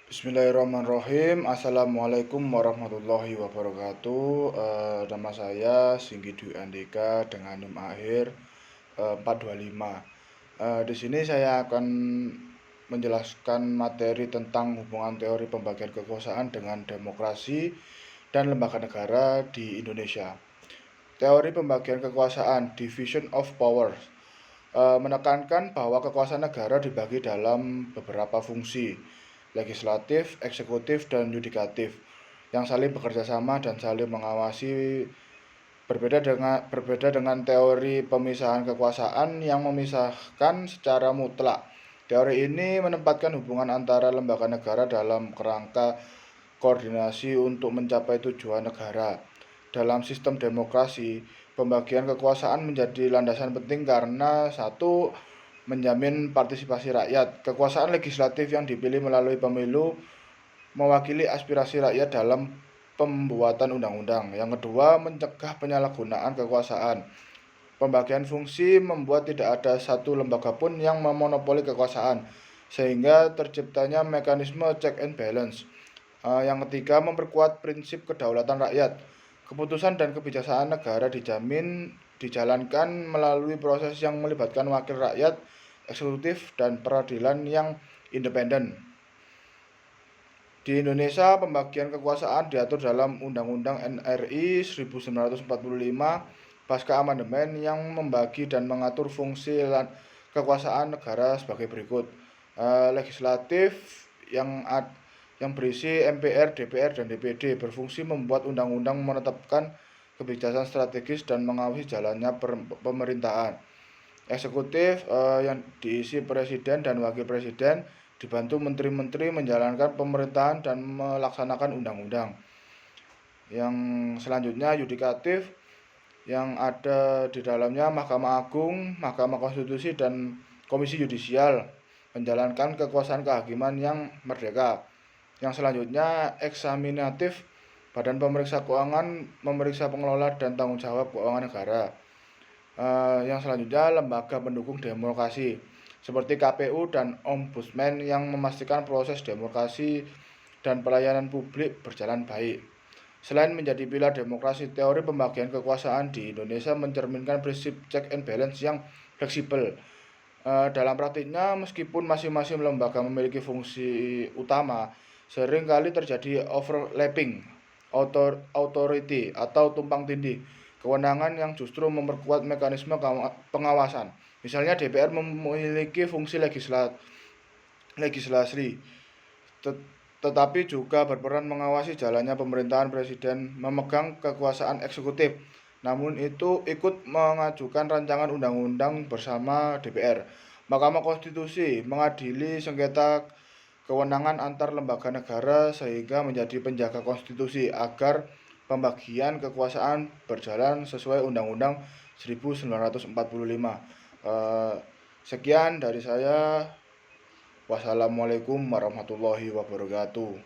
Bismillahirrahmanirrahim. Assalamualaikum warahmatullahi wabarakatuh. Nama saya Singgi Dwi Andika dengan NIM akhir 425. Di sini saya akan menjelaskan materi tentang hubungan teori pembagian kekuasaan dengan demokrasi dan lembaga negara di Indonesia. Teori pembagian kekuasaan, Division of Power, menekankan bahwa kekuasaan negara dibagi dalam beberapa fungsi, legislatif, eksekutif, dan yudikatif, yang saling bekerja sama dan saling mengawasi. Berbeda dengan teori pemisahan kekuasaan yang memisahkan secara mutlak. Teori ini menempatkan hubungan antara lembaga negara dalam kerangka koordinasi untuk mencapai tujuan negara. Dalam sistem demokrasi, pembagian kekuasaan menjadi landasan penting karena satu, menjamin partisipasi rakyat. Kekuasaan legislatif yang dipilih melalui pemilu mewakili aspirasi rakyat dalam pembuatan undang-undang. Yang kedua, mencegah penyalahgunaan kekuasaan. Pembagian fungsi membuat tidak ada satu lembaga pun yang memonopoli kekuasaan, sehingga terciptanya mekanisme check and balance. Yang ketiga, memperkuat prinsip kedaulatan rakyat. Keputusan dan kebijaksanaan negara dijalankan melalui proses yang melibatkan wakil rakyat, eksekutif, dan peradilan yang independen. Di Indonesia, pembagian kekuasaan diatur dalam Undang-Undang NRI 1945 pasca amandemen yang membagi dan mengatur fungsi kekuasaan negara sebagai berikut. Legislatif yang berisi MPR, DPR, dan DPD berfungsi membuat undang-undang, menetapkan kebijakan strategis, dan mengawasi jalannya pemerintahan. Eksekutif yang diisi presiden dan wakil presiden dibantu menteri-menteri menjalankan pemerintahan dan melaksanakan undang-undang. Yang selanjutnya yudikatif yang ada di dalamnya Mahkamah Agung, Mahkamah Konstitusi, dan Komisi Yudisial menjalankan kekuasaan kehakiman yang merdeka. Yang selanjutnya eksaminatif, Badan Pemeriksa Keuangan memeriksa pengelola dan tanggung jawab keuangan negara. Yang selanjutnya lembaga pendukung demokrasi seperti KPU dan Ombudsman yang memastikan proses demokrasi dan pelayanan publik berjalan baik. Selain menjadi pilar demokrasi, teori pembagian kekuasaan di Indonesia mencerminkan prinsip check and balance yang fleksibel. Dalam praktiknya, meskipun masing-masing lembaga memiliki fungsi utama, seringkali terjadi overlapping authority atau tumpang tindih kewenangan yang justru memperkuat mekanisme pengawasan. Misalnya DPR memiliki fungsi legislasi, tetapi juga berperan mengawasi jalannya pemerintahan. Presiden memegang kekuasaan eksekutif, namun itu ikut mengajukan rancangan undang-undang bersama DPR. Mahkamah Konstitusi mengadili sengketa kewenangan antar lembaga negara sehingga menjadi penjaga konstitusi agar pembagian kekuasaan berjalan sesuai Undang-Undang 1945. Sekian dari saya. Wassalamualaikum warahmatullahi wabarakatuh.